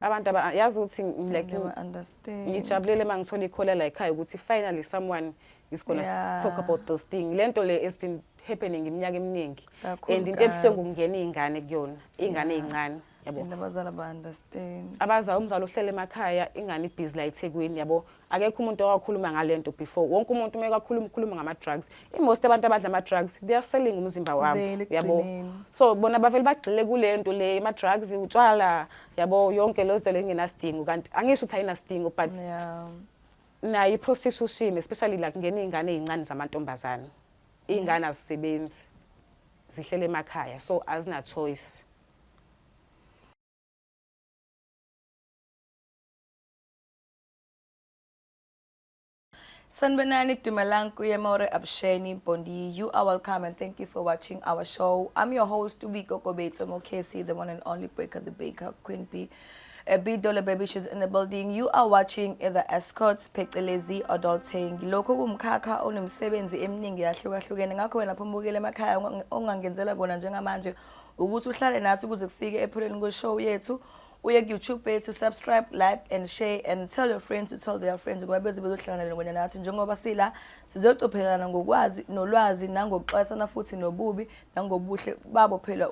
abantu yazi ukuthi like understand. ngijabulele mangithola ikhola la ekhaya ukuthi finally someone is going to talk about those things. Lento le has been happening iminyaka eminingi. And into ebuhlungu kungena izingane kuyona, izingane ezincane, yabo. Abazali ba understand. Abazali umzali ohlele emakhaya ingane ibhizi la eThekwini, yabo. Akekho umuntu owakhuluma ngalento before. Wonke umuntu umekakhuluma ngama drugs. Most abantu abadla ama drugs they are selling umzimba wabo, yabo. So bona bavele bagxile kulento le ama drugs utshwala, yabo, yonke lezo zinto lengenasidingo kanti angisho ukuthi ayinasidingo but nayo prostitution especially like ngene izingane ezincane zamantombazana. Izingane azisebenzi zihlele emakhaya so azina choice. Sanbenani Dumalanku Yemore Absheni Bondi, you are welcome and thank you for watching our show. I'm your host, Ubiko Kobeto Mokesi, the one and only Breaker the Baker, Queen B. B-Dollar Baby, she's in the building. You are watching the Escorts, Pekelezi, Adulting. Loko umkhakha onemsebenzi eminingi yahlukahlukene ngakho wena phambukele emakhaya ongangenzela kona njengamanje ukuthi uhlale nathi ukuze kufike epheleni kweshow yethu. Uye YouTube yethu, subscribe, like and share and tell your friends to tell their friends ngoba beze bezohlangana kwenye nathi njengoba sila sizocophelana ngokwazi nolwazi nangokuxwasana futhi nobubi nangobuhle babo phela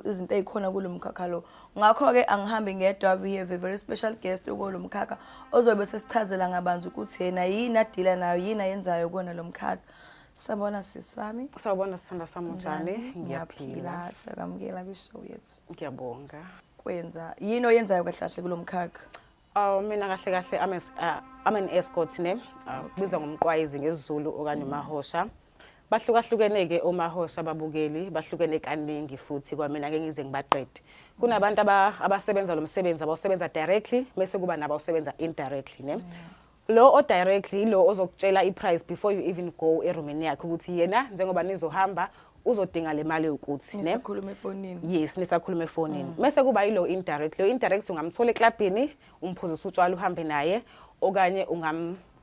izinto ezikhona kulomkhakha lo. Ngakho ke angihambi ngedwa, we have a very special guest kulomkhakha ozobe sesichazela ngabanzi ukuthi yena yini adila nayo yini ayenzayo kona lomkhakha. Sabona siswami. Sawubona sithanda sami njani? Ngiyaphila, sakamukela kwishow yethu. Ngiyabonga. Kwenza yini oyenzayo kahle kahle kulomkhakha? Mina kahle kahle I'm an escort ne. Kubizwa ngomqwayizi ngesiZulu okanye mahosha. Bahlukahlukene ke omahosha babukeli, bahlukene kaningi futhi kwamina ngeke ngize ngibaqede. Kunabantu abasebenza lo msebenzi abasebenza directly bese kuba nabasebenza indirectly ne. Lo directly lo ozokutshela iprice before you even go eroomini yakhe ukuthi yena njengoba nizohamba uzodinga le mali ukuthi ne nisakhuluma efonini. Yes, nisakhuluma efonini. Mase kuba yilo indirect. Lo indirect ungamthola eklabhini, umphuzisa utshwala uhambe naye okanye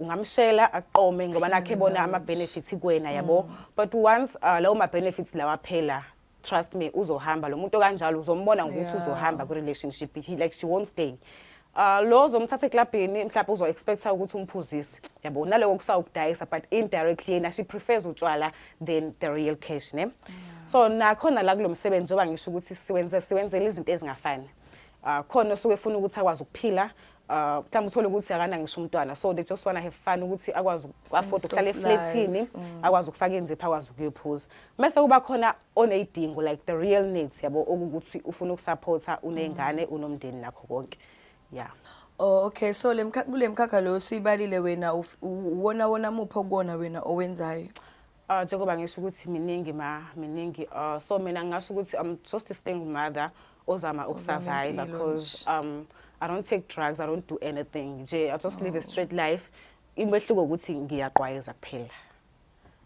ungamshela aqome ngoba nakhe bona ama benefits kuwena yabo. But once lawo ma benefits lawa phela, trust me uzohamba lo muntu kanjalo uzombona ngokuthi uzohamba ku relationship, like she won't stay. Lo zomthatha eklabhini mhlawumbe uzo expecta ukuthi umphuzise yabo naloko kusawukudayisa but indirectly yena she prefers utshwala than the real cash ne. So nakhona la kulomsebenzi njoba ngisho ukuthi siwenzele izinto ezingafani. Khona osuke efuna ukuthi akwazi ukuphila, mhlawumbe uthole ukuthi akana ngisho umntwana so they just wanna have fun ukuthi akwazi afford ukuhlala eflatini, akwazi ukufaka inzipho akwazi ukuyophuza. Mase kuba khona oneyidingo like the real needs yabo ukuthi ufuna ukusupporta unengane unomndeni nakho konke. Yeah. Oh, okay. So lemkhakha lo sibalile wena wona mupho kona wena owenzayo. Njengoba ngisho ukuthi miningi so mina ngasho ukuthi I'm just a single mother ozama ukusurvive because I don't take drugs, I don't do anything. I just live a straight life. Imehluko ukuthi ngiyaqwayeza kuphela.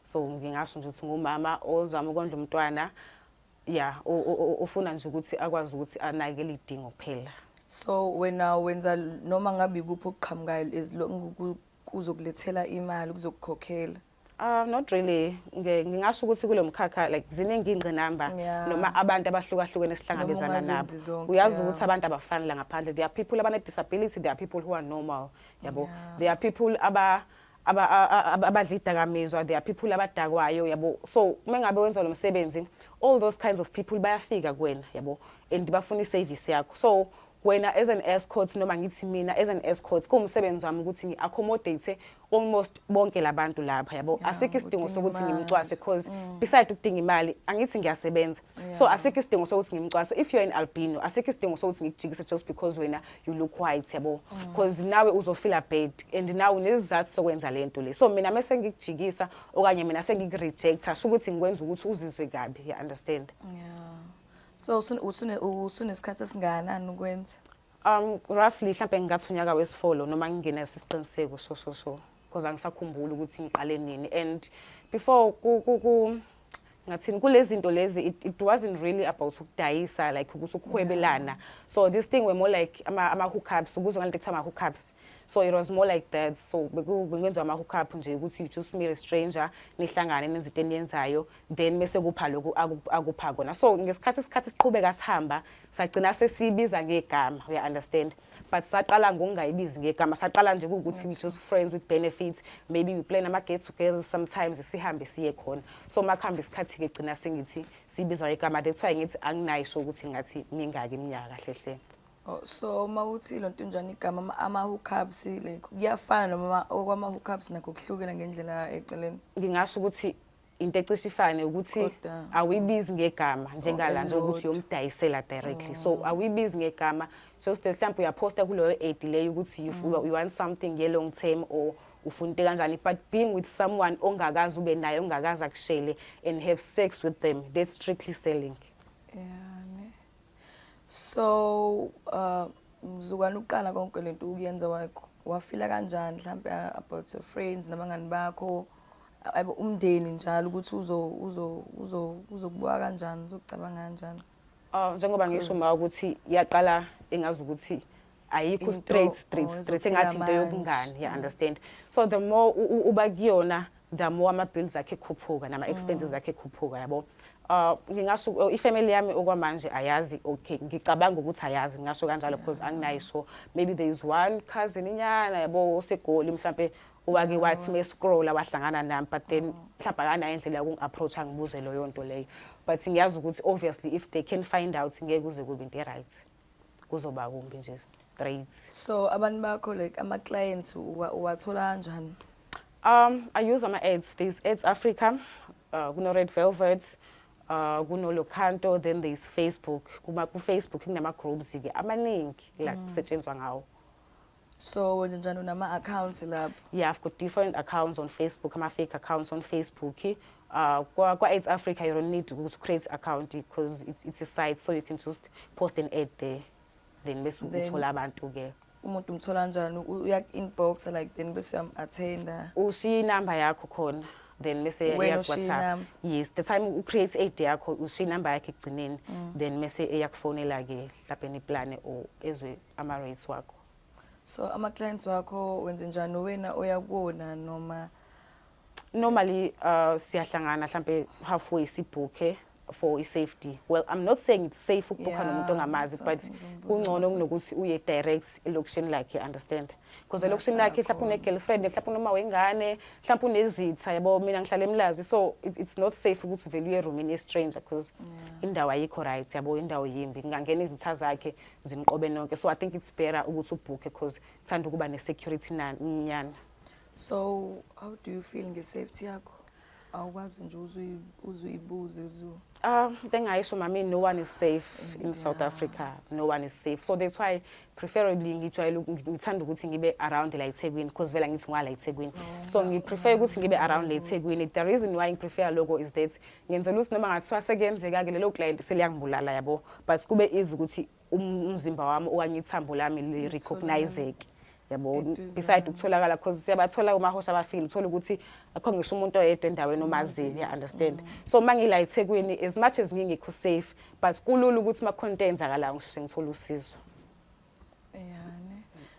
So ngingasho nje ukuthi ngumama ozama ukondla umntwana, yeah, ufuna nje ukuthi akwazi ukuthi anakele idingo kuphela. So wena wenza noma ngabe kuphi okuqhamukayo kuzokulethela imali kuzokukhokhela? Not really. Ngingasho ukuthi kulomkhakha like ziningi ingqinamba noma abantu abahlukahlukene esihlangabezana nabo. Uyazi ukuthi abantu abafani la ngaphandle. There are people abane disability, there are people who are normal, yabo. There are people abadlidakamizwa, there are people abadakwayo, yabo. So mengabe wenza lo msebenzi, all those kinds of people bayafika kuwena, yabo, and bafuna iservice yakho. So when as an escort noma ngithi mina as an escort kumsebenzi wami ukuthi ngiaccommodate almost bonke labantu lapha yabo. Asikho isidingo sokuthi ngimcwase because beside ukudinga imali angithi ngiyasebenza. So asikho isidingo sokuthi ngimcwase. If you're an albino asikho isidingo sokuthi ngikujikise just because wena you look white yabo, because nawe uzofila bad and now unesizathu sokwenza lento le. So mina mase ngikujikisa okanye mina sengikirejecta asho ukuthi ngikwenza ukuthi uzizwe kabi, you understand? So usunesikhathi esingakanani ukwenza? Roughly mhlawumbe ngingathi unyaka wesifolo noma ngingena isiqiniseko so because angisakhumbula ukuthi ngiqale nini. And before ngathini kulezi zinto lezi it wasn't really about ukudayisa like ukuthi ukuhwebelana. So this thing were more like ama hookups, ubuzwa ngalento ekuthiwa ama hookups. So it was more like that. So bekwenziwa ama hook up nje ukuthi you just meet a stranger nihlangane nenze into eniyenzayo then bese kupha lokhu akupha kona. So ngesikhathi siqhubeka sihamba sagcina sesibiza ngegama, you understand? But saqala ngokungayibizi ngegama, saqala nje ukuthi we just friends with benefits, maybe we plan ama get together sometimes sihambe siye khona. So makuhamba isikhathi ke gcina sengithi sibizwa igama, that's why ngithi anginayisho ukuthi ngathi mingaki iminyaka kahle hle. Oh, so mawuthi lonto njani igama ama hookups like kuyafana noma okwama hookups nakho kuhlukela ngendlela eceleni? Ngingasho ukuthi into ecishe ifane ukuthi awibizi ngegama njengala nje ukuthi uyomdayisela directly. So awibizi ngegama, just mhlawumbe uyaposta kuleyo ad leyo ukuthi you want something ye long term or ufuna into kanjani, but being with someone ongakazi ube naye ongakazi akushele and have sex with them, that's strictly selling. Yeah. So mzukwana uqala konke lento ukuyenza wafila kanjani mhlambe about your friends nabangani bakho umndeni njalo ukuthi uzokubuka kanjani, uzokucabanga kanjani? Njengoba ngisho ma ukuthi yaqala engazi ukuthi ayikho straight engathi into yobungani, you understand? So the more uba kuyona the more ama bills akhe khuphuka nama expenses akhe khuphuka, yabo. Ngingasho ifamily yami okwamanje ayazi, okay, ngicabanga ukuthi ayazi, ngisho kanjalo because anginayisho. Maybe there is one cousin inyana yabo osegoli mhlambe uwake wathi mescroll wahlangana nami, but then mhlawumbe akana indlela yokungi-approach angibuze leyo nto leyo. But ngiyazi ukuthi obviously if they can find out ngeke kuze kube into right, kuzoba kumbi nje straight. So abantu bakho like ama clients uwathola kanjani? I use ama ads. There's Ads Africa, kuno Red Velvet, kuno Locanto, then there's Facebook. Ku Facebook kunama groups ke amaningi la kusetshenzwa ngawo. So wenza njani unama accounts lapho? Yeah, I've got different accounts on Facebook, ama fake accounts on Facebook. Kwa Ads Africa you don't need to create an account because it's a site, so you can just post an ad there. Then bese uthola abantu ke. Umuntu umthola kanjani? Uya inbox like then bese uyam-attenda? Ushiya inamba yakho khona, then bese eya WhatsApp. Yes, the time you create ad yakho ushiya inamba yakho ekugcineni, then bese eyakufonela ke mhlawumbe niplane or ezwe ama rates wakho. So ama clients wakho wenza njani wena oyakubona noma? Normally siyahlangana mhlawumbe halfway sibhuke for safety. Well, I'm not saying it's safe ukubukha nomuntu ongamazi, but kungcono kunokuthi uye direct elokushini lakhe, understand? Because elokushini lakhe mhlawumbe une girlfriend, mhlawumbe noma wengane, mhlawumbe unezitha, yabo mina ngihlala eMlazi, so it's not safe ukuthi uvele uye room in stranger because indawo ayikho right, yabo indawo yimbi, ngangena izitha zakhe zimqobe nonke. So I think it's better ukuthi ubhuke because thanda ukuba ne security nyana. So how do you feel nge-safety yakho? Awukwazi nje uzuyibuze uzu? Ngayisho mami, no one is safe in South Africa. No one is safe. So that's why preferably ngithanda ukuthi ngibe around la eThekwini because vela ngithi ngwala eThekwini. So ngiprefer ukuthi ngibe around la eThekwini. The reason why ngiprefer logo is that ngenzela ukuthi noma ngathiwa sekenzeka ke lelo client seliyangibulala yabo, but kube easy ukuthi umzimba wami okanye ithambo lami li recognize. Yabo beside ukutholakala because siyabathola umahosha abafile uthola ukuthi akho ngisho umuntu oyedwa endaweni omaziyo, you understand? So mangila eThekwini as much as ngingekho safe, but kulula ukuthi makhonto enzakala ngishise ngithola usizo. Yeah.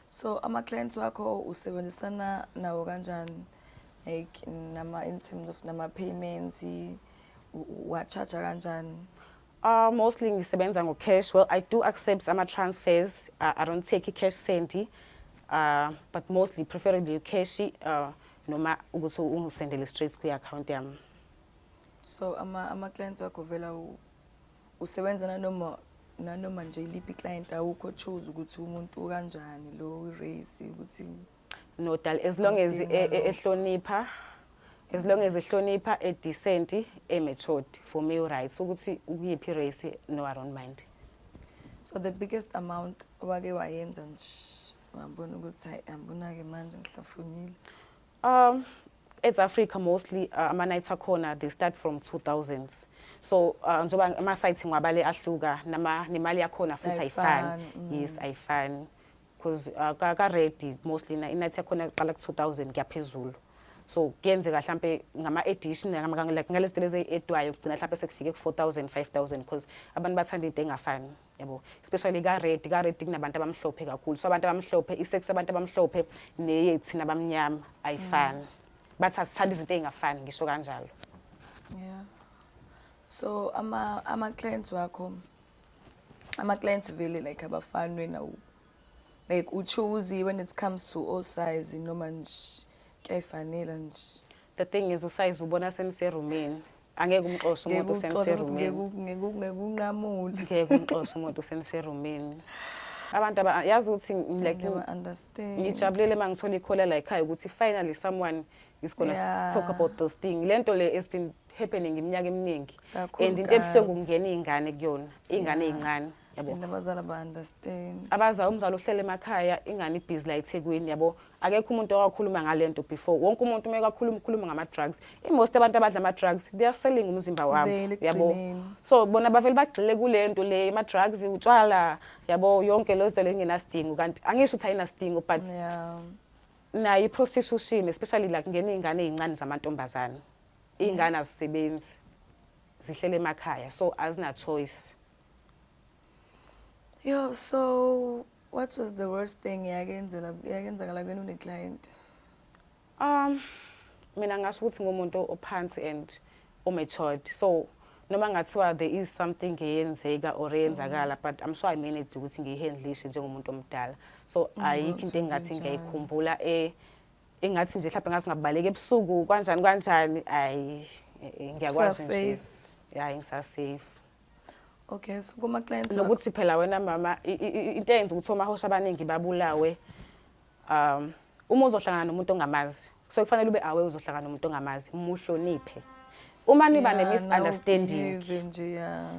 So ama clients wakho usebenzisana nawo kanjani, like in terms of nama payments wa charge kanjani? Mostly ngisebenza ngo cash. Well, I do accept ama transfers. I don't take cash sendi. But mostly preferably cash noma ukuthi ungisendele straight ku account yami. So ama clients wakho vela usebenza nanoma nje iliphi client awukho choose ukuthi umuntu kanjani lo race ukuthi no dal, as long as ehlonipha, as long as ehlonipha, decent, matured, for me right ukuthi ukuyiphi race, no, I don't mind. So the biggest amount wake wayenza nje wabona ukuthi ambona ke manje ngihlafunile? It's Africa mostly ama nights akhona they start from 2000s. So njoba ama sites ngwabale ahluka nama nemali yakhona futhi ayifani. Yes, ayifani because ka ready mostly na night yakhona iqala ku 2000 kuyaphezulu. So kuyenzeka mhlambe ngama edition ngalesitele ezedwayo kugcina mhlambe sekufike ku 4000 5000 because abantu bathanda into engafani. yabo, especially ka-red kunabantu abamhlophe kakhulu, so abantu abamhlophe, isex abantu abamhlophe neyethina abamnyama ayifani, bathi asithanda izinto ey'ngafani, ngisho kanjalo. Yeah. So ama-clients wakho, ama-clients vele like abafani wena, like uchoose when it comes to all size noma nje kuyayifanela nje. The thing is usize ubona seniserumini, angeke umxoshe umuntu seniserumini. Ngeke umxoshe umuntu seniserumini. Abantu yazi ukuthi like ngijabulele mangithola ikhola la ekhaya ukuthi finally someone is going to talk about those things. Lento le has been happening iminyaka eminingi, and into ebuhlungu kungena izingane kuyona, izingane ezincane, yabo. And abazali ba-understand. Abaza umzali uhlele emakhaya, ingane ibhizi la eThekwini, yabo. Akekho umuntu owakhuluma ngalento before. Wonke umuntu ukhuluma ngama-drugs. Most abantu abadla ama-drugs, they are selling umzimba wabo, yabo. So bona bavele bagxile kulento le, ama-drugs, utshwala, yabo, yonke lezo zinto engenasidingo, kanti angisho ukuthi ayinasidingo, but nayo i-prostitution, especially like ngene izingane ezincane zamantombazane. Izingane azisebenzi, zihlele emakhaya, so azina choice. Yo, so what was the worst thing yakenzakala kwena une-client? Mina ngasho ukuthi ngumuntu ophansi and matured, so noma ngathiwa there is something eyenzeka or eyenzakala, but I'm sure I managed ukuthi ngiyihandlishe njengomuntu omdala, so ayikho into engathi ngiyayikhumbula engathi nje mhlawumbe ngathi ngabaleka ebusuku kanjani ngiyakwazi nje. Yeah, ngisasafe. Okay, so kuma-clients nokuthi phela wena mama into eyenza ukuthi omahosha abaningi babulawe, uma uzohlangana nomuntu ongamazi, so kufanele ube aware uzohlangana nomuntu ongamazi, umuhloniphe. Uma niba ne-misunderstanding,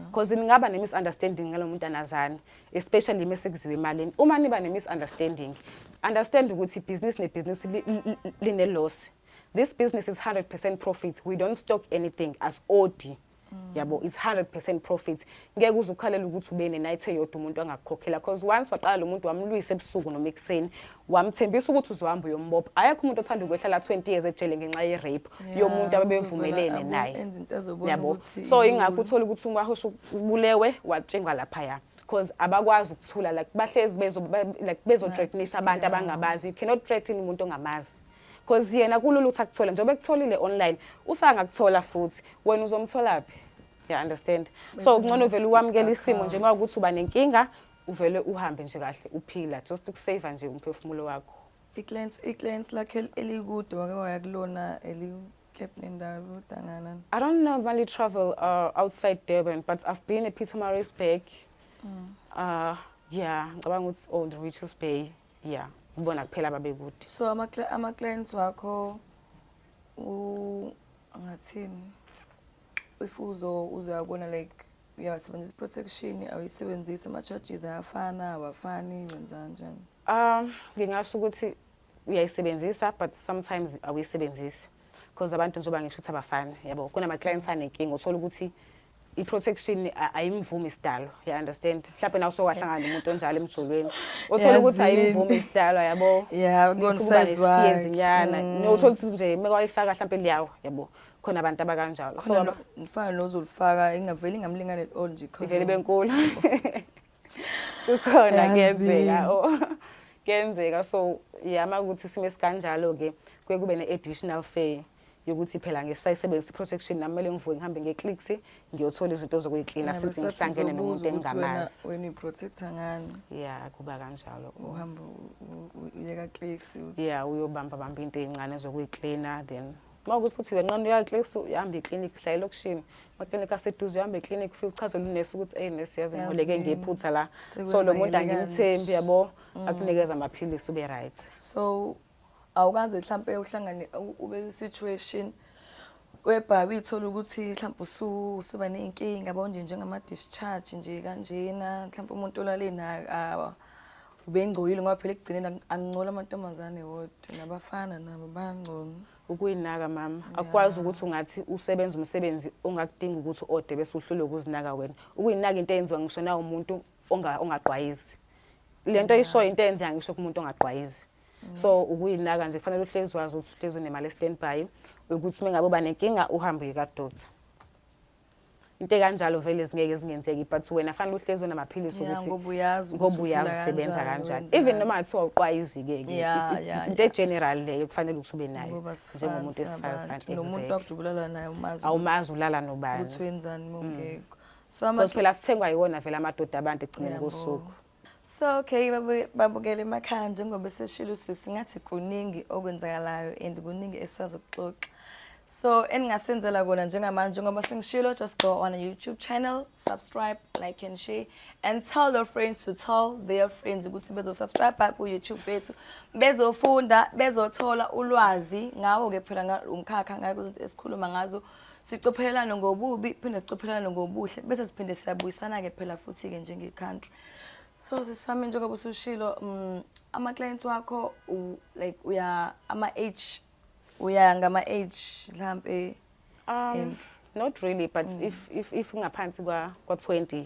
because ningaba ne-misunderstanding ngalo muntu anazani, especially mase kuziwe emalini. Uma niba ne-misunderstanding, understand ukuthi business ne-business line-loss. This business is 100% profit. We don't stock anything as OD. Yabo, it's 100% profit. Ngeke uzukhalela ukuthi ube ne-night eyodwa umuntu angakukhokhela, because once waqala lo muntu wamlwisa ebusuku noma ekuseni, wamthembisa ukuthi uzohamba uyombopha. Ayekho umuntu othanda ukwehlala 20 years ejele ngenxa ye-rape yomuntu abebevumelene naye. Yabo, so ingakho uthola ukuthi umahosha ubulewe watshengwa laphaya, because abakwazi ukuthula, like bahlezi bezo-threatenisha abantu abangabazi. You cannot threaten umuntu ongamazi, because yena kulula ukuthi akuthola njengoba ekutholile online, usangakuthola futhi wena uzomtholaphi. Yeah, understand. So ngcono vele uwamukela isimo nje mawukuthi uba nenkinga, uvele uhambe nje kahle uphila, just ukusave nje umphefumulo wakho. I-clients lakhe elikude wake wayakulona eli-kept nendawo udangana? I don't normally travel outside Durban, but I've been at Pietermaritzburg. Yeah, ngicabanga ukuthi on the Richards Bay. Yeah, ngibona kuphela babe kude. So ama-clients wakho angathini? If uzayabona like uyasebenzisa protection, awuyisebenzisa, ama-charges ayafana, awafani, wenza kanjani? Ngingasho ukuthi uyayisebenzisa, but sometimes awuyisebenzisi, because abantu njengoba ngisho ukuthi abafani, yabo. Kunama-clients anenkinga, uthola ukuthi i-protection ayimvumi isidalo, you understand? Mhlawumbe nawe sowahlangana nomuntu onjalo emjolweni, uthola ukuthi ayimvumi isidalo, yabo. Yeah, ngone-size wakhe. Uthola ukuthi nje mekawayifaka mhlawumbe liyawo, yabo. Khona abantu abakanjalo. So mfana nozulifaka ingaveli ngamlingane at all nje khona. Ivele benkulu. Kukhona kuyenzeka. Kuyenzeka, so yama ukuthi sime sikanjalo ke kuye kube ne-additional fee yokuthi phela ngesayisebenzisa protection namele ngivuke ngihambe nge-clicks ngiyothola izinto zokuyiklina sithi ngihlangene nomuntu engingamazi. Wena uyi-protector ngani? Yeah, kuba kanjalo. Uhamba uyeka clicks. Yeah, uyobamba into ezincane zokuyiklina, then mawukuthi futhi wenqana uya-clicks uyahamba eclinic hlala elokishini. Maklinika aseduze uhamba eclinic ufike uchazele unesi ukuthi nesi yazi ngoleke ngephutha la, so lo muntu angimthembi, yabo, akunikeza amaphilisi ube right. So awukaze mhlambe uhlangane ube situation weba uyithola ukuthi mhlambe usuba nenkinga bonje njengama-discharge nje kanjena, mhlambe umuntu olale na ubengcolile ngoba phela ekugcineni angcola amantombazane wodwa nabafana nabo bayangcola. Ukuyinaka mama, akwazi ukuthi ungathi usebenza umsebenzi ongakudinga ukuthi ode bese uhlule ukuzinaka wena. Ukuyinaka into eyenziwa ngisho na umuntu ongaqwayizi. Lento ayisho into eyenziwa ngisho kumuntu ongaqwayizi. So ukuyinaka nje kufanele uhlezi wazi ukuthi uhlezi unemali standby ukuthi mengabe uba nenkinga uhambe ka doctor. into ekanjalo vele zingeke zingenzeki but wena fanele uhlezi unamaphilisi ukuthi ngoba uyazi ngoba uyazi usebenza kanjani even noma kuthiwa uqwayizi-ke into general leyo kufanele ukuthi ube nayo njengomuntu wesifazane nomuntu wakujubulala naye awumazi ulala nobani ukuthi wenzani mongekho because phela sithengwa yiwona vele amadoda abantu ekugcineni kosuku. So okay babukele emakhaya njengoba seshilo singathi kuningi okwenzakalayo and kuningi esisazokuxoxa. So engingasenzela kona njengamanje ngoba sengishilo, just go on a YouTube channel, subscribe, like and share, and tell your friends to tell their friends ukuthi bezo-subscribe ku YouTube bethu, bezofunda, bezothola ulwazi ngawo ke phela umkhakha ngako esikhuluma ngazo, sicophelelana ngobubi phinde sicophelelana ngobuhle bese siphinde siyabuyisana ke phela futhi ke njenge country. So sisami njengoba usushilo ama clients wakho like uya ama age uya ngama age mhlambe and not really but if ungaphansi kwa 20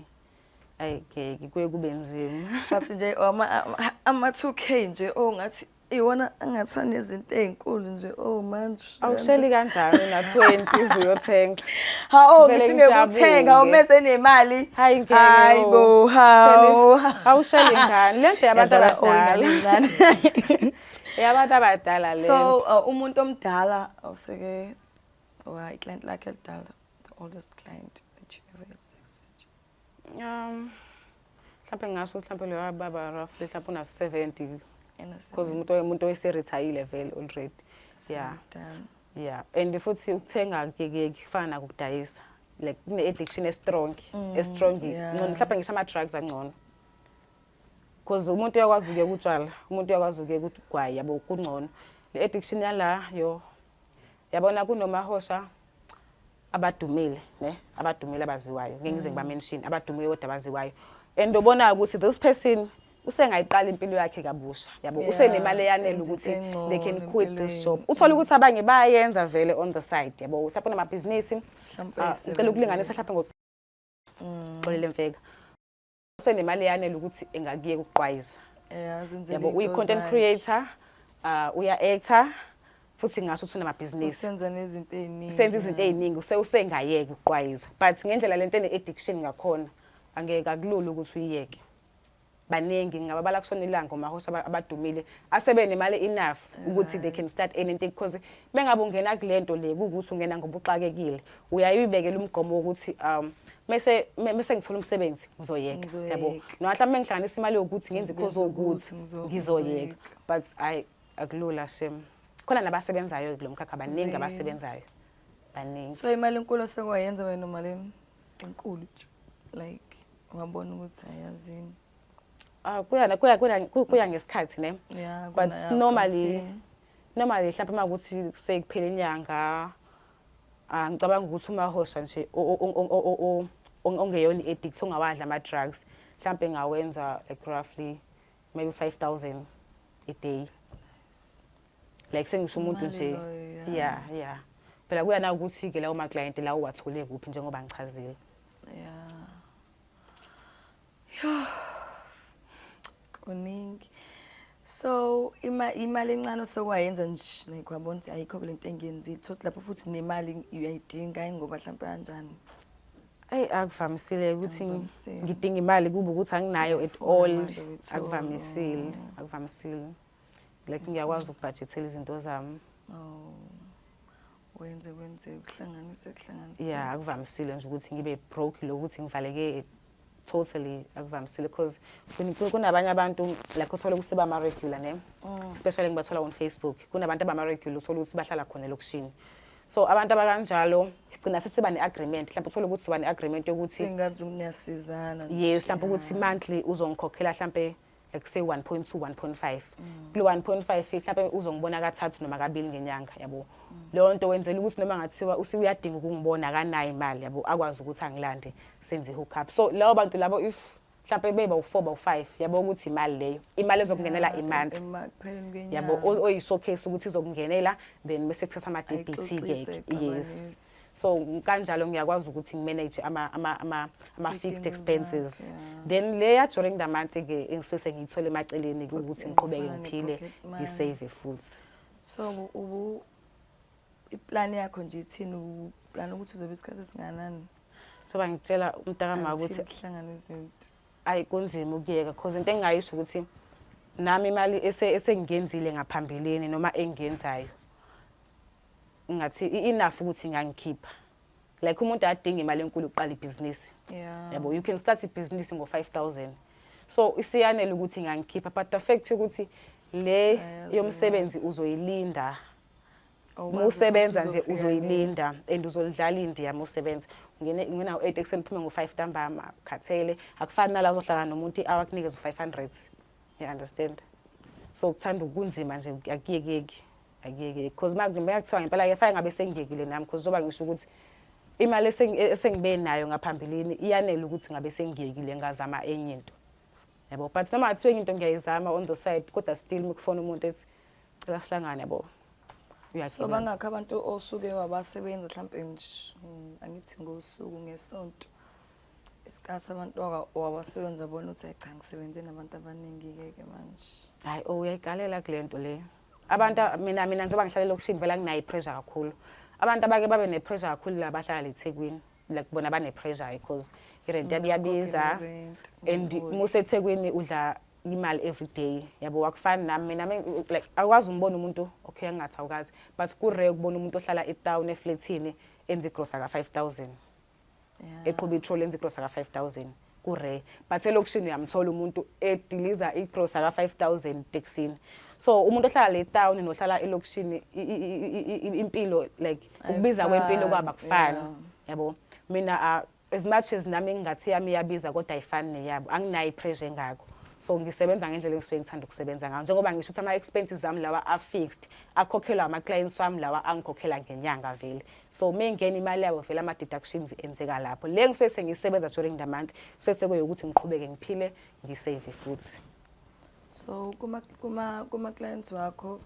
ayike kuye kube nzima bathi nje ama 2K nje ngathi iwona angathani izinto ezinkulu nje manje awusheli kanjani na 20 uzuyothenga ngishinge ukuthenga umese nemali hayibo awusheli ngani lento yabantu abadala yabantu abadala le so umuntu omdala awuseke client lakhe elidala, the oldest client that you ever had sex with? Mhlawumbe ngasho mhlawumbe lo baba roughly mhlawumbe una 70 because umuntu oseretire vele already. Yeah and futhi ukuthenga ke kufana ukudayisa like kune addiction strong mhlawumbe ngisho ama drugs angcono because umuntu uyakwazi ukuye kutshwala, umuntu uyakwazi ukuye kugwayi yabo kungcono. Le addiction yala yabona kunomahosha abadumile abadumile abaziwayo ngeke ngize ngiba mention abadumile kodwa abaziwayo and ubona ukuthi this person usengayiqala impilo yakhe kabusha yabo usenemali eyanele ukuthi they can quit this job. Uthola ukuthi abanye bayayenza vele on the side yabo mhlawumbe namabhizinisi ngicela ukulinganisa mhlawumbe ngoxolele mfeka usenemali eyanele ukuthi engakuye ukuqwayiza yabo uyi-content creator uya-actor futhi ngasho ukuthi unamabhizinisi senza nezinto eziningi senza izinto eziningi usengayeke ukuqwayiza but ngendlela lento ene-addiction ngakhona angeke akulula ukuthi uyiyeke. Baningi ngababala kusona ilanga omahosha abadumile asebenemali enough ukuthi they can start anything because bengabe ungena kulento le ukuthi ungena ngobuxakekile uyayibekela umgomo wokuthi mase ngithola umsebenzi ngizoyeka yabo noma mhlawumbe ngihlanganisa imali yokuthi ngenze ikhozi ukuthi ngizoyeka but akulula shem khona nabasebenzayo kulomkhakha baningi abasebenzayo baningi. So imali enkulu sekwayenza wena imali enkulu like wabona ukuthi ayazini kuya ngesikhathi ne but normally mhlawumbe makuthi sekuphela inyanga ngicabanga ukuthi umahosha nje ongeyona addict ongawadla ama drugs mhlawumbe ngawenza like roughly maybe 5,000 a day like sengisho umuntu nje yeah phela kuya na ukuthi ke lawo ma client la uwathole kuphi njengoba ngichazile. Kuningi. So imali encane osokwayenza nje like wabona ukuthi ayikho kulento engiyenzile thothi lapho futhi nemali uyayidinga ngoba mhlawumbe kanjani akuvamisile ukuthi ngidinga imali kube ukuthi anginayo at all akuvamisile like ngiyakwazi ukubudgetela izinto zami wenze ukuhlanganisa yeah akuvamisile nje ukuthi ngibe broke lokuthi ngivaleke totally akuvamisile because kunabanye abantu like uthola ukuthi ba regular ne especially ngibathola on Facebook kunabantu abama regular uthola ukuthi bahlala khona lokushini so abantu abakanjalo sigcina sesiba ne-agreement mhlawumbe uthola ukuthi siba ne-agreement yokuthi singathi niyasizana yes mhlawumbe ukuthi monthly uzongikhokhela mhlawumbe like say 1.2 1.5 kulo 1.5 mhlawumbe uzongibona kathathu noma kabili ngenyanga yabo leyo nto wenzela ukuthi noma ngathiwa usuyadinga ukungibona akanayo imali yabo akwazi ukuthi angilande senze hook up so labo bantu labo if mhlawumbe beba u4 ba u5 yabo ukuthi imali leyo imali ezokungenela imonth yabo oyishowcase ukuthi izokungenela then bese kuthatha ama DBT ke yes so kanjalo ngiyakwazi ukuthi ngimanage ama fixed expenses then leya during the month ke engisuke ngiyithole emaceleni ukuthi ngiqhubeke ngiphile ngisave futhi. So iplan yakho nje ithini uplan ukuthi uzobe isikhathi esinganani? soba ngitshela umntakama ukuthi ayi kunzima ukuyeka because into engayisho ukuthi nami imali esengiyenzile ngaphambilini noma engiyenzayo ngathi enough ukuthi ngangikhipha like umuntu adinga imali enkulu uqala ibhizinisi yabo you can start ibhizinisi ngo-5,000 so isiyanele ukuthi ngangikhipha but the fact ukuthi le yomsebenzi uzoyilinda musebenza nje uzoyilinda and uzolidlala indiya musebenza ngina u8 ekuseni phuma ngo5 ntambama khathele akufani nala uzohlala nomuntu awakunikeza u500 you understand so kuthanda ukunzima nje akuyekeki because makuthiwa ngempela ke fake ngabe sengiyekile nami because zoba ngisho ukuthi imali esengibe nayo ngaphambili iyanele ukuthi ngabe sengiyekile ngazama enye into yabo but noma athiwe into ngiyayizama on the side kodwa still mikufona umuntu ethi cela sihlangane yabo so bangakho abantu osuke wabasebenza mhlambe nje angithi ngosuku ngesonto isikhathi abantu wabasebenza bona uthi cha ngisebenze nabantu abaningi ke manje hayi uyayikalela kulento le abantu mina njengoba ngihlalela okushini vela nginayi pressure kakhulu abantu abake babe ne pressure kakhulu la bahlala eThekwini like bona bane pressure because irent yabiza and museThekwini udla imali every day yabo wakufana nami mina like akwazi umbona umuntu okay angathi awukazi but kurare ukubona umuntu ohlala eTown eflatini enza igross ka 5,000 eqhuba itrol enza igross ka 5,000 kurare but elokushini uyamthola umuntu ediliza igross ka 5,000 taxini so umuntu ohlala le town nohlala elokushini impilo like ukubiza kwempilo kwaba kufana yabo mina as much as nami ngingathi yami yabiza kodwa ayifani neyabo anginayi pressure engako so ngisebenza ngendlela engisuke ngithanda ukusebenza ngayo njengoba ngisho ukuthi ama expenses zami lawa are fixed akhokhelwa ama clients wami lawa angikhokhela ngenyanga vele so mengena imali yabo vele ama deductions enzeka lapho le ngisuke sengisebenza during the month so sekuyokuthi ngiqhubeke ngiphile ngisave futhi. So kuma clients wakho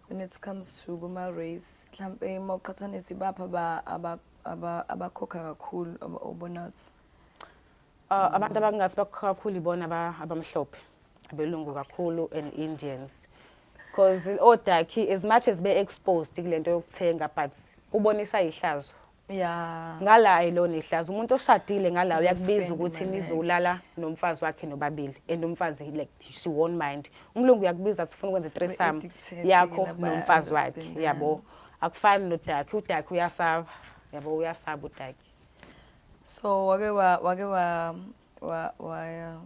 when it comes to kuma race mhlambe mawuqhathanisa ibapha abakhokha kakhulu obonouts abantu abangathi bakhokha kakhulu ibona abamhlophe abelungu kakhulu and Indians because odaki as much as be exposed kulento yokuthenga but kubonisa ihlazo ngala ayilona ihlazo umuntu oshadile ngala uyakubiza ukuthi nizolala nomfazi wakhe nobabili and umfazi like she won't mind umlungu uyakubiza ufuna ukwenza threesome yakho nomfazi wakhe yabo akufani nodaki udaki uyasaba yabo uyasaba udaki so wake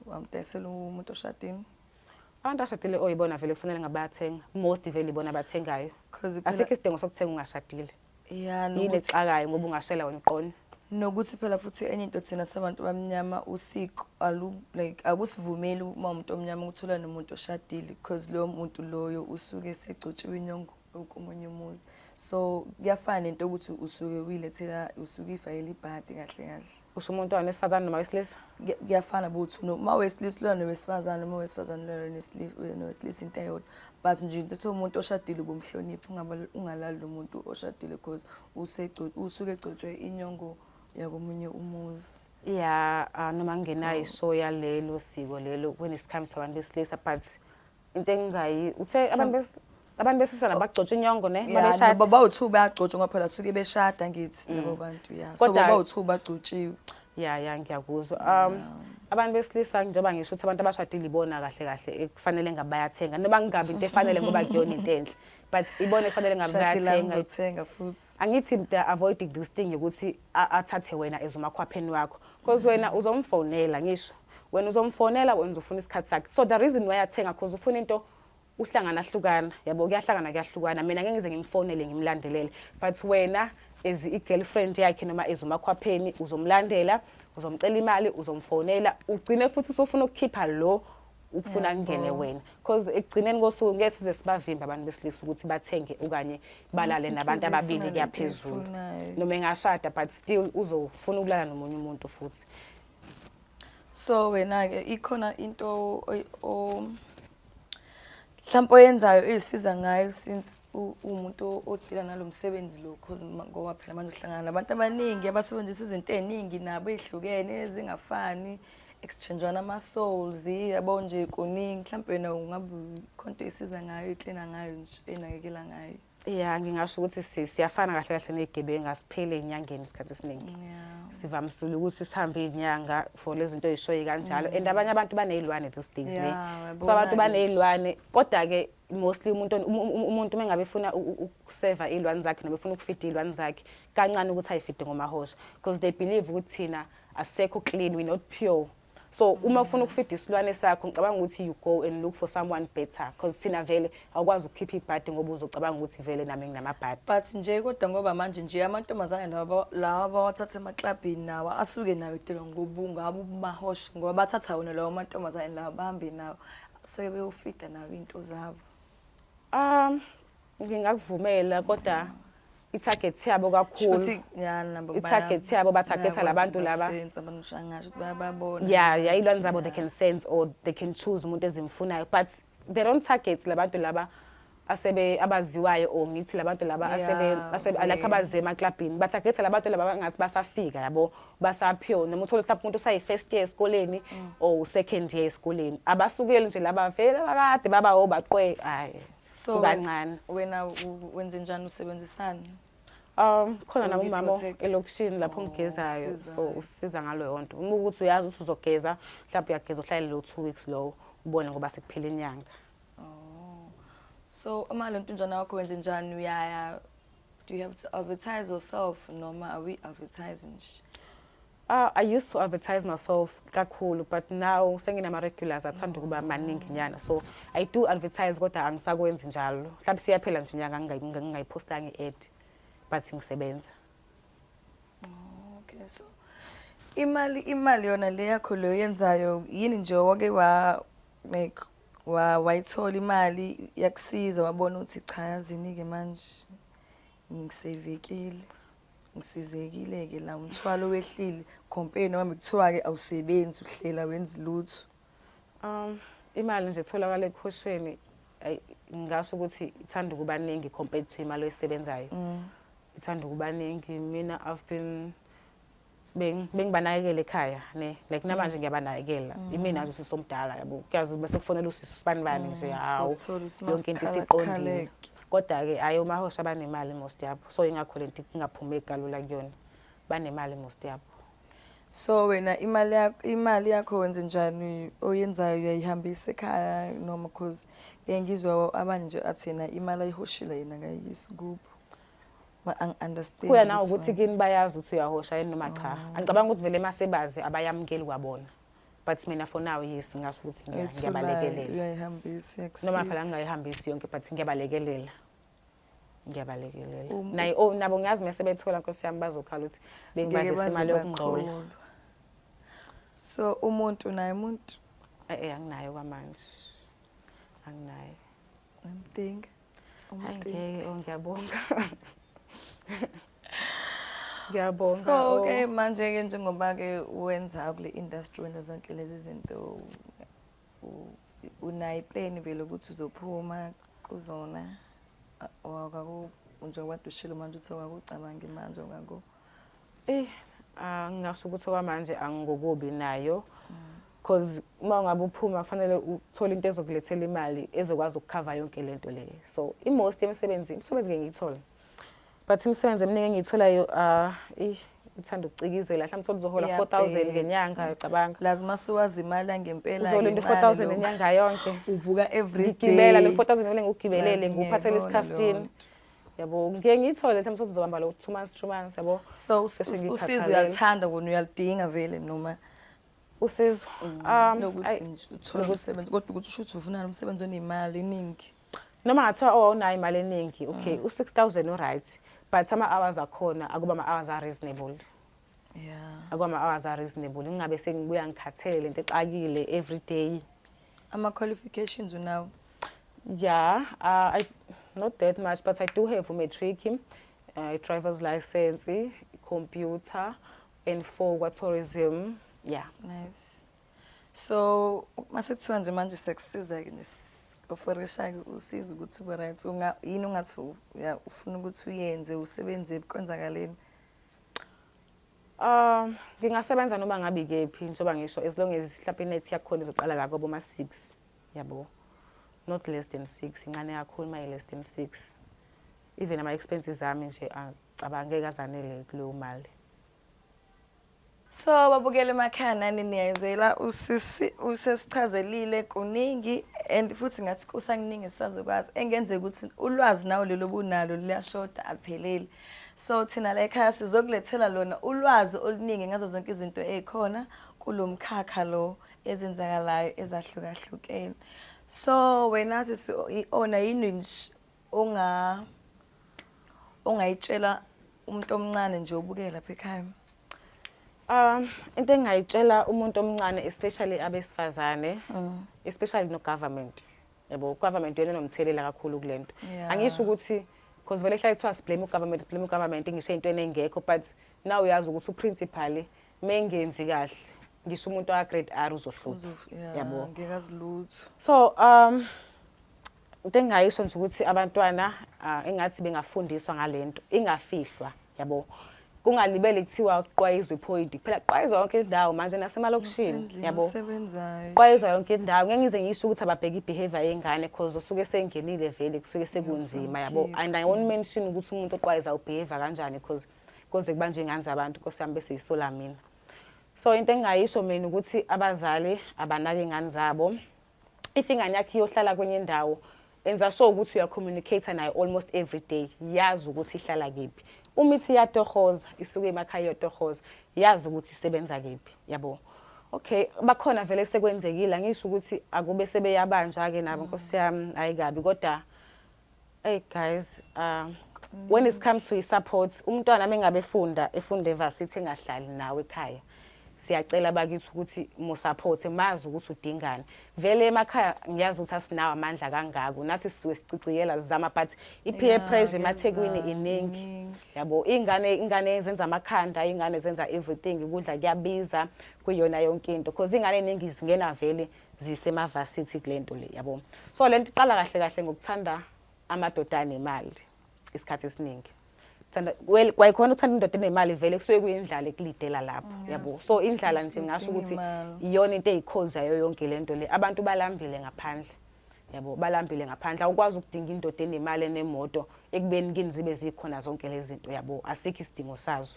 wamtesela umuntu oshadile abantu ashadile oyibona vele kufanele ngabathenga most vele ibona abathengayo asikho isidingo sokuthenga ungashadile yini exakayo ngoba ungashela wena iqona nokuthi phela futhi enye into thina sabantu bamnyama usiko like abusivumeli uma umuntu omnyama ukuthola nomuntu oshadile because lo muntu loyo usuke segcotshiwe inyongo komunye umuzi so kuyafana into ukuthi usuke uyilethela usuke ifayela ibhadi kahle usho umuntu wesifazane noma wesilisa kuyafana bothi noma wesilisa lo nowesifazane noma wesifazane lo nesilisa into eyodwa but nje into umuntu oshadile ubumhloniphi ungalali lo muntu oshadile because usuke egcotshwe inyongo yakomunye umuzi noma ngenayo isoya lelo siko lelo when it comes to abantu besilisa but into engayi uthe abantu besisana bagcotshwe inyongo ne babeshada baba u2 bayagcotshwa ngoba phela suke beshada ngithi labo bantu so baba u2 bagcotshiwe ngiyakuzwa abantu besilisa njengoba ngisho ukuthi abantu abashadile ibona kahle ekufanele ngabayathenga noma ngingabi into efanele ngoba kuyona into enhle but ibona efanele ngabayathenga futhi angithi avoid this thing ukuthi athathe wena ezumakhwapheni wakho because wena uzomfonela ngisho wena uzomfonela wenza ufuna isikhathi sakhe so the reason why athenga because ufuna into uhlangana hlukana yabo kuyahlukana mina ngeke ngize ngimfonele ngimlandelele but wena as i-girlfriend yakhe noma ezumakhwapheni uzomlandela uzomcela imali uzomfonela ugcine futhi usufuna ukukhipha lo ukufuna ngene wena because ekugcineni kosuku ngeke size sibavimba abantu besilisa ukuthi bathenge okanye balale nabantu ababili kuyaphezulu noma engashada but still uzofuna ukulala nomunye umuntu futhi so wena ke ikhona into mhlawumbe oyenzayo isiza ngayo since umuntu odila nalomsebenzi lo because ngoba phela manje uhlangana nabantu abaningi abasebenzisa izinto eziningi nabo ezihlukene ezingafani exchangeana ama souls yabo nje kuningi mhlawumbe wena ungabe konto isiza ngayo icleana ngayo nje enakekela ngayo Yeah, ngingasho ukuthi siyafana kahle kahle nezigebengu asiphele enyangeni isikhathi esiningi. Sivamisile ukuthi sihambe izinyanga for lezi zinto ezishoyi kanjalo and abanye abantu banezilwane these days ne. So abantu banezilwane kodwa ke mostly umuntu mengabe efuna ukuseva izilwane zakhe noma efuna ukufida izilwane zakhe kancane ukuthi ayifide ngomahosha because they believe ukuthi thina asekho clean, we not pure. So uma ufuna ukufida isilwane sakho ngicabanga ukuthi you go and look for someone better because thina vele awukwazi ukukhipha ibhadi ngoba uzocabanga ukuthi vele nami nginamabhadi. But nje kodwa ngoba manje nje amantombazane lawa bawathatha emaklabhini nawo asuke nawo edela ngobunga abumahosha ngoba bathatha wona lawo amantombazane lawo bahambe nawo so beyofida nawo into zabo. Ngingakuvumela kodwa i-target yabo kakhulu. I-target yabo batargeta labantu laba. Yeah, izilwane zabo they can sense or they can choose umuntu ezimfunayo but they don't target labantu laba abaziwayo or ngithi labantu laba like abaze emaklabhini batargeta labantu laba ngathi basafika yabo basaphiyo noma uthola mhlawumbe umuntu usayi first year esikoleni or second year esikoleni abasukeli nje laba vele bakade baba obaqwe hayi. So kancane wena wenze njani usebenzisana? Khona nami umama elokishini lapho ngigezayo so usisiza ngalo yonto. Uma ukuthi uyazi ukuthi uzogeza mhlawumbe uyageza uhlale lo 2 weeks lo ubone ngoba sekuphela inyanga. So uma lo ntunjana wakho wenze njani uyaya, do you have to advertise yourself noma are we advertising? I used to advertise myself kakhulu but now senginama regulars athanda ukuba maningi nyana so I do advertise kodwa angisakwenzi njalo. Mhlawumbe siyaphela nje inyanga ngingayipostanga i-ad but ngisebenza. Okay, so imali yona le yakho lo yenzayo yini nje wake wayithola imali yakusiza wabona ukuthi cha yazini ke manje ngisevekile ngisizekile ke la umthwalo wehlile compare noma kuthiwa ke awusebenzi uhlela wenza lutho. Imali nje etholakala ekhoshweni ngasho ukuthi ithanda ukuba ningi compared to imali oyisebenzayo. Ithanda ukuba ningi mina I've been bengibanakekela ekhaya ne like namanje ngiyabanakekela imina nje sisomdala yabo kuyazi bese kufonela usisi sibanibani nje hawo yonke into isiqondile kodwa ke ayo mahosha banemali most yabo so ingakho lento ingaphumeki kalula kuyona banemali most yabo. So wena imali yakho wenze njani oyenzayo uyayihambisa ekhaya noma because ngiyangizwa abanje athina imali ayihoshile yena ngayisi kubo. Understand kuya nawo ukuthi kini bayazi ukuthi uyahosha yini noma cha. Angicabanga ukuthi vele masebazi abayamukeli kwabona but mina for now yes ngasho ukuthi ngiyabalekelela. Uyayihambisa yakusiza. Noma phela ngingayihambisi yonke but ngiyabalekelela. Nayi nabo ngiyazi mase bethola Nkosi yami bazokhala ukuthi bengibadisa imali yokungcola. So umuntu naye umuntu anginayo kwamanje. Anginayo. Ngimdinga. Ngeke ngiyabonga. Ngiyabonga. So okay manje ke njengoba ke wenza kule industry wenza zonke lezi zinto unayi plan vele ukuthi uzophuma kuzona wakaku njengoba dushilo manje uthi wakucabanga manje ngako ngasho ukuthi kwamanje angokubi nayo because uma ngabe uphuma kufanele uthole into ezokulethela imali ezokwazi ukucover yonke lento le so most imisebenzi ke ngiyithola but imisebenzi eminingi engiyitholayo ithanda ukucikizela mhlawumbe uzohola 4000 ngenyanga ecabanga lazima siwazi imali angempela uzolinda 4000 enyanga yonke uvuka every day ngigibela le 4000 vele ngigibelele nguphathele isikhaftini yabo ngeke ngithole mhlawumbe uzohamba lo 2 months yabo so usizo uyalithanda kona uyalidinga vele noma usizo nokuthi uthola umsebenzi kodwa ukuthi usho ukuthi ufuna umsebenzi onemali eningi noma ngathiwa unayo imali eningi okay u6000 alright but ama hours akhona akuba ama hours are reasonable. Akuba ama hours are reasonable ngingabe sengibuya ngikhathele lento exakile every day. Ama qualifications unawo? Yeah, not that much but I do have a matric, a driver's license, computer and for tourism. Yeah. That's nice. So masekuthiwa nje manje sekusiza ke oferisha usizo ukuthi ube right yini ungathi ufuna ukuthi uyenze usebenze kwenzakaleni? Ngingasebenza noma ngabe kephi njoba ngisho as long as mhlawumbe net yakhona izoqala la kobo ma 6 yabo not less than 6 incane kakhulu ma less than 6 even ama expenses ami nje angeke azanele kuleyo mali. So babukele emakhaya nani niyayizela usesichazelile kuningi and futhi ngathi kusakuningi sizokwazi engenzeka ukuthi ulwazi nawo lelo bunalo liyashoda aphelele. So thina la ekhaya sizokulethela lona ulwazi oluningi ngazo zonke izinto ezikhona kulomkhakha lo ezenzakalayo ezahlukahlukene. So wena ona yini ongayitshela umuntu omncane nje obukela lapha ekhaya? Into engayitshela umuntu omncane especially abesifazane, especially no government. Yabo government yena nomthelela kakhulu kulento. Angisho ukuthi because vele hlala ithiwa blame ugovernment ngisho into engekho, but now uyazi ukuthi uprincipal mengenzi kahle ngisho umuntu wa grade R uzohlupha. Yabo ngeke azilutho. So into engayisho nje ukuthi abantwana engathi bengafundiswa ngalento ingafihlwa, yabo kungalibele kuthiwa uqwayizwe ipoint phela qwayizwa yonke indawo manje nasemalokishini, yabo usebenzayo qwayizwa yonke indawo. Ngeke ngize ngisho ukuthi ababheka ibehavior yengane because usuke sengenile vele kusuke sekunzima, yabo and I won't mention ukuthi umuntu oqwayiza ubehavior kanjani because kubanjwe ingane zabantu nkosiyami bese yisola mina. So into engayisho mina ukuthi abazali abanake ingane zabo, if ingane yakhe iyohlala kwenye indawo enza sure ukuthi uya communicate nayo almost every day, yazi ukuthi ihlala kephi. Uma ithi iyatohoza isuke emakhaya iyotohoza, yazi ukuthi isebenza kephi, yabo. Okay, bakhona vele sekwenzekile ngisho ukuthi akube sebeyabanjwa ke nabo nkosiyami ayikabi kodwa hey guys, when it comes to support umntwana mengabe efunda evarsity engahlali nawe ekhaya, siyacela bakithi ukuthi mo support mazi ukuthi udingani. Vele emakhaya ngiyazi ukuthi asinawo amandla kangako, nathi sisuke siciciyela zama but i-peer pressure emaThekwini iningi, yabo. Ingane zenza amakhanda, ingane zenza everything, ukudla kuyabiza kuyona yonke into because ingane eningi zingena vele zisemavarsity kulento le, yabo. So lento iqala kahle ngokuthanda amadodana nemali isikhathi esiningi. Well kwayikhona uthanda indoda enemali vele kusuke kuyindlala ekulidela lapho, yabo. So indlala nje ngasho ukuthi iyona into eyikhozayo yonke lento le. Abantu balambile ngaphandle, yabo, balambile ngaphandle. Awukwazi ukudinga indoda enemali enemoto ekubeni kini zibe zikhona zonke lezi zinto, yabo, asikho isidingo sazo.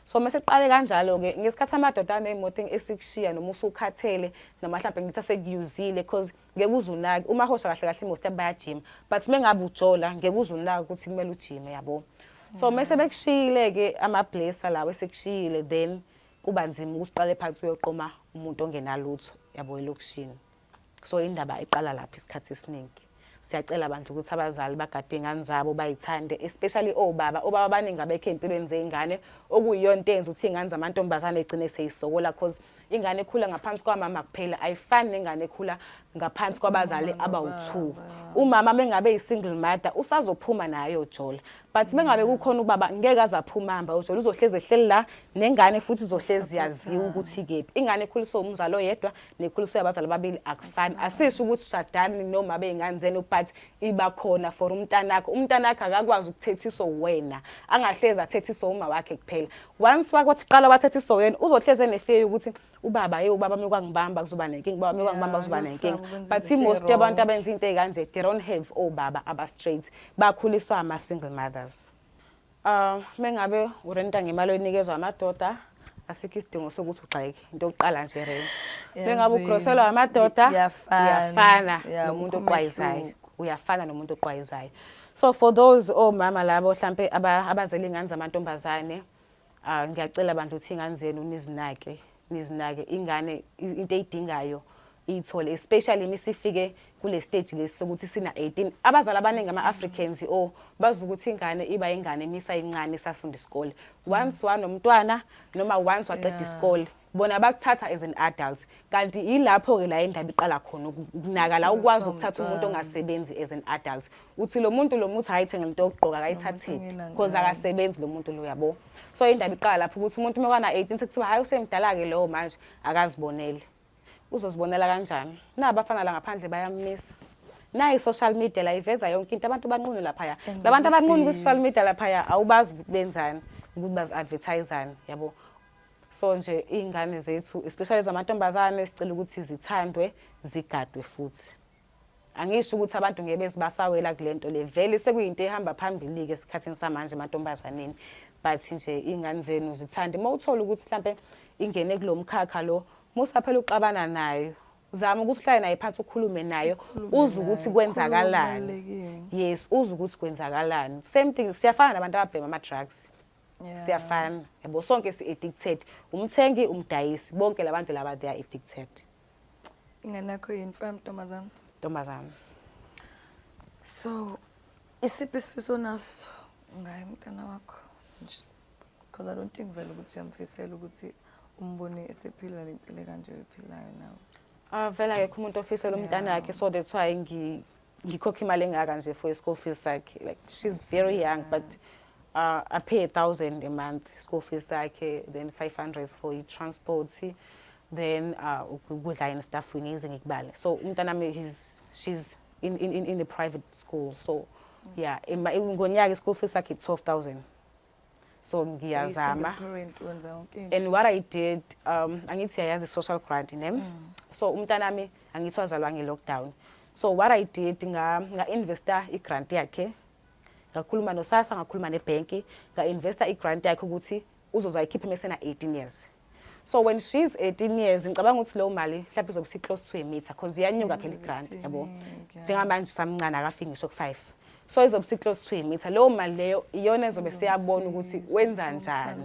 So mase siqale kanjalo ke ngesikhathi amadoda anemoto esikushiya noma usukhathele noma mhlawumbe ngithi sekuyuzile because ngeke uzunaki uma hosha kahle most bayajima, but mengabe ujola ngeke uzunaki ukuthi kumele ujime, yabo. So mase bekushiyile ke amablessa lawo esekushiyile then kuba nzima ukusiqale phansi uyoqoma umuntu ongenalutho, yabo, elokishini. So indaba iqala lapha isikhathi esiningi. Siyacela abantu ukuthi abazali bagade ingane zabo bayithande, especially obaba abaningi abekho empilweni zeingane okuyiyona into enza ukuthi ingane zamantombazane egcine seyisokola because ingane ekhula ngaphansi kwamama kuphela ayifani nengane ekhula ngaphansi kwabazali abawu2. Umama mengabe yisingle mother usazophuma nayo jola, but mengabe kukhona ubaba ngeke azaphuma hamba ujola, uzohleze ehleli la nengane futhi izohlezi yaziwa ukuthi kephi. Ingane ekhuliswa umzali oyedwa nekhuliswa abazali babili akufani. Asisho ukuthi shadani noma beingane zenu but iba khona for umntanakho. Umntanakho akakwazi ukuthethiswa wena, angahlezi athethiswa uma wakhe kuphela. Once wakwathi qala wathethiswa wena uzohleze nefear ukuthi ubaba ubaba mekwangibamba kuzoba nenkingi, baba mekwangibamba kuzoba nenkingi. But most yabantu abenza into ezikanje they don't have obaba aba straight, bakhuliswa ama single mothers. Mengabe urenta ngemali enikezwe amadoda asikho isidingo sokuthi ugxeke. Into yokuqala nje rent. Mengabe ukhroselwa amadoda uyafana nomuntu oqwayizayo, uyafana nomuntu oqwayizayo. So for those omama labo mhlambe abazela ingane zamantombazane, ngiyacela abantu ukuthi ingane zenu nizinake ingane into eyidingayo ithole, especially misifike kule stage lesi sokuthi sina 18. Abazali abaningi ama-Africans bazi ukuthi ingane iba ingane misa incane safunda isikole. Once wanomntwana noma once waqeda isikole bona bakuthatha as an adult, kanti ilapho ke la indaba iqala khona ukunaka la ukwazi ukuthatha umuntu ongasebenzi as an adult. Uthi lo muntu ayithenge into yokugqoka akayithatheli because akasebenzi lo muntu lo, yabo. So indaba iqala lapho ukuthi umuntu mekwana 18 sekuthiwa hayi usemdala ke lo manje akazibonele. Uzozibonela kanjani? Nabafana la ngaphandle bayamisa. Nayi social media la iveza yonke into, abantu banqunu lapha. Labantu abanqunu ku social media lapha awubazi ukuthi benzani, ukuthi bazi advertiseani, yabo. So nje ingane zethu especially zamantombazane sicela ukuthi zithandwe, zigadwe futhi. angisho ukuthi abantu ngeke bezibasawela kulento le vele sekuyinto ehamba phambili ke esikhathini samanje emantombazaneni but nje ingane zenu zithanda mawuthola ukuthi mhlambe ingene kulomkhakha lo musaphela uxabana nayo zama ukuthi uhlale naye phansi ukhulume nayo uze ukuthi kwenzakalani yes uze ukuthi kwenzakalani same thing siyafana nabantu ababhema ama drugs siyafana yabo sonke si addicted umthengi umdayisi bonke labantu laba they are addicted ingane yakho yini ntombazana so isiphi isifiso naso ngaye umntana wakho because I don't think vele ukuthi uyamfisela ukuthi umbone esephila lempilo kanje ephilayo nawe vela akekho umuntu ofisela umntana wakhe so that's why ngikhokha imali engaka nje for school fees sakhe like she's very young but I pay 1,000 a month school fees sakhe then 500 for transport then ukudla and stuff ngize ngikubale so umntana wami she's in the private school so yeah ngonyaka school fees sakhe 12,000 so ngiyazama and what I did angithi yayazi social grant name so umntana wami angithi wazalwa nge-lockdown so what I did nga-investa i-grant yakhe ngakhuluma nosasa ngakhuluma nebhenki nga-investa i-grant yakhe ukuthi uzozayikhipha mesena 18 years so when she's 18 years ngicabanga ukuthi leyo mali mhlawumbe izobe close to a meter because iyanyuka phela i-grant yabo njengamanje samncane akafiki ngisho ku5 so izobe close to a meter leyo mali leyo iyona ezobe siyabona ukuthi wenza njani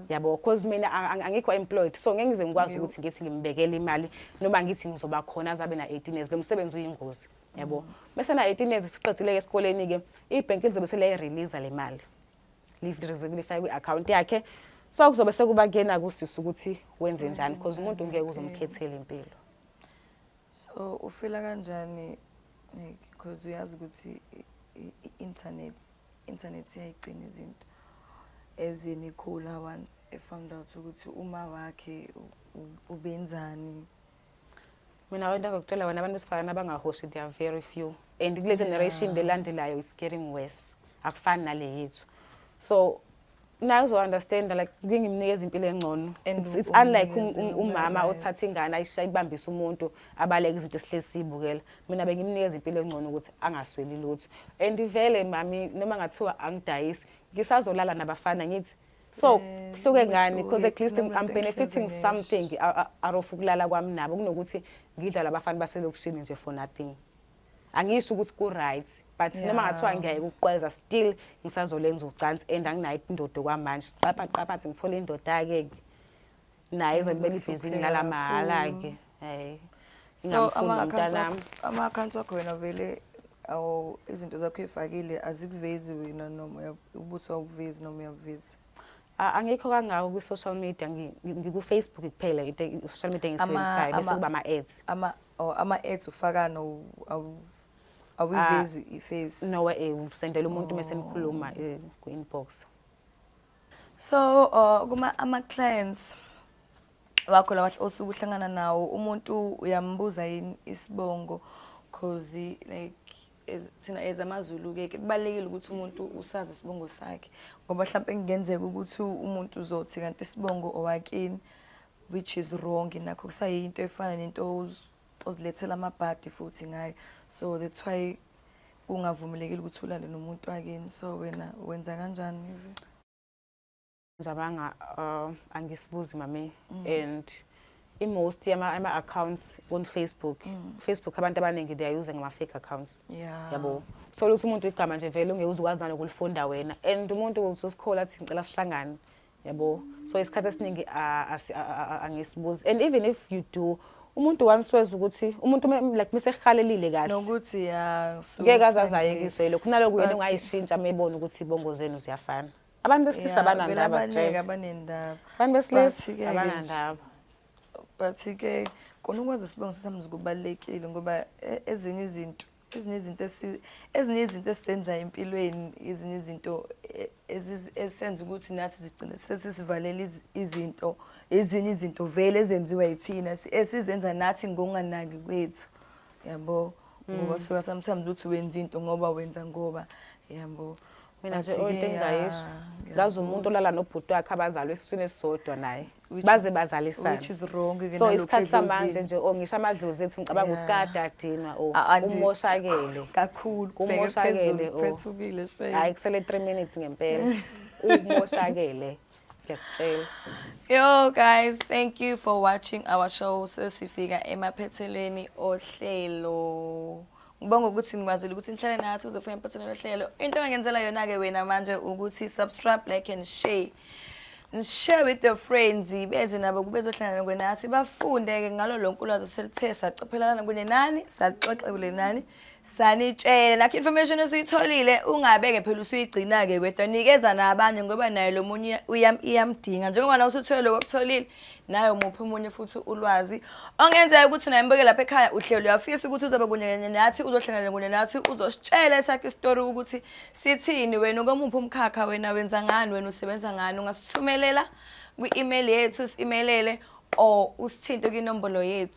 yabo because mina angikho employed so ngeke ngize ngikwazi ukuthi ngithi ngimbekele imali noma ngithi ngizoba khona azabe na 18 years lo msebenzi uyingozi yabo bese na 18 years siqedile esikoleni ke ibhank lizobe sele release le mali lifake kwi-account yakhe so kuzobe sekuba kuyena kusisa ukuthi wenze njani because umuntu ngeke uzomkhethela impilo so ufila kanjani because uyazi ukuthi internet iyayigcina izinto ezinikhula once found out ukuthi uma wakhe ubenzani mina wena ngokutshela wena abantu besifazana abangahoshi they are very few and kule generation lelandelayo it's getting worse akufani nale yethu so now uzo understand like ngimnikeza impilo engcono it's unlike umama othatha ingane ayishayibambisa umuntu abaleka izinto esihlezi sibukela mina bengimnikeza impilo engcono ukuthi angasweli lutho and vele mami noma ngathiwa angidayisi ngisazolala nabafana ngithi so hluke ngani because at least I'm benefiting something out of ukulala kwami nabo kunokuthi ngidla labafana baselokishini nje for nothing angisho ukuthi ku right but noma ngathiwa ngiyeke ukuqweza still ngisazolenza ucansi and anginayo indodo kwamanje qapha ngithola indoda ke naye ezobela ibhizinisi ngalamahala ke so ama accounts wakho wena vele awu izinto zakho efakile azikuvezi wena noma ubuso ukuvezi noma uyavezi angikho kangako ku social media ngiku Facebook kuphela into social media ngisebenzisayo bese kuba ama ads ufaka no awivezi iface no usendela umuntu mase nikhuluma ku inbox so kuma ama clients wakho labahle osukuhlangana nawo umuntu uyambuza yini isibongo cause like thina ezamaZulu ke kubalekile ukuthi umuntu usazi isibongo sakhe ngoba mhlawumbe ngenzeka ukuthi umuntu uzothi kanti isibongo owakini which is wrong nakho kusayinto efana nento ozilethela amabhadi futhi ngayo so that's why ungavumelekile ukuthi ulale nomuntu wakini so wena wenza kanjani ngizabanga angisibuzi mami and most ama accounts on Facebook abantu abaningi they are using ama fake accounts yabo so ukuthi umuntu igama nje vele ungeke uzukwazi nalo kulifunda wena and umuntu uzosikhola athi ngicela sihlangane yabo so isikhathi esiningi angisibuzi and even if you do umuntu wansweza ukuthi umuntu like mesehlalelile kahle nokuthi ngeke azazayekiswe lokho naloku yena ungayishintsha mebona ukuthi ibongo zenu ziyafana abantu besilisa abanandaba abanendaba abantu besilisa abanandaba but ke kona ukwazi isibongo sami kubalekile ngoba ezinye izinto esizenza empilweni ezinye izinto esenza ukuthi nathi zigcine sesivalele izinto ezinye izinto vele ezenziwa yithina esizenza nathi ngokunganaki kwethu yabo ngoba so sometimes uthi wenza into ngoba wenza ngoba yabo mina nje into engayisho ngazi umuntu olala nobhuti wakhe abazalwa esiswini esisodwa naye Which baze is- bazalisana which is wrong ke so nalokho isikhathi samanje edlozini. nje ngisho amadlozi ethu ngicabanga ukuthi kadadinwa Anti- umoshakele Kakhulu. Kumoshakele, oh. Phethukile shame. hayi kusele 3 minutes ngempela umoshakele ngiyakutshela. Yo guys, thank you for watching our show. Sesifika emaphethelweni ohlelo. Ngibonga ukuthi nikwazile ukuthi nihlale nathi uzofika emaphethelweni ohlelo. Into engenzela yona ke wena manje ukuthi subscribe, like and share. Share with your friends beze nabo kubezohlangana kwenathi bafunde ke ngalo lonke ulwazi selithe sacophelana kunenani saxoxe kulenani sanitshela nakho information esuyitholile ungabeke phela usuyigcina ke wedwa nikeza nabanye ngoba naye lo munye iyamdinga njengoba nawe usuthole lokutholile naye umuphi umunye futhi ulwazi ongenzeka ukuthi naye mbeke lapha ekhaya uhlelo uyafisa ukuthi uzobe kunye nathi uzohlangana kunye nathi uzositshela esakhe story ukuthi sithini wena ngomuphi umkhakha wena wenza ngani wena usebenza ngani ungasithumelela kwi-email yethu si-emailele or usithinte kwinombolo yethu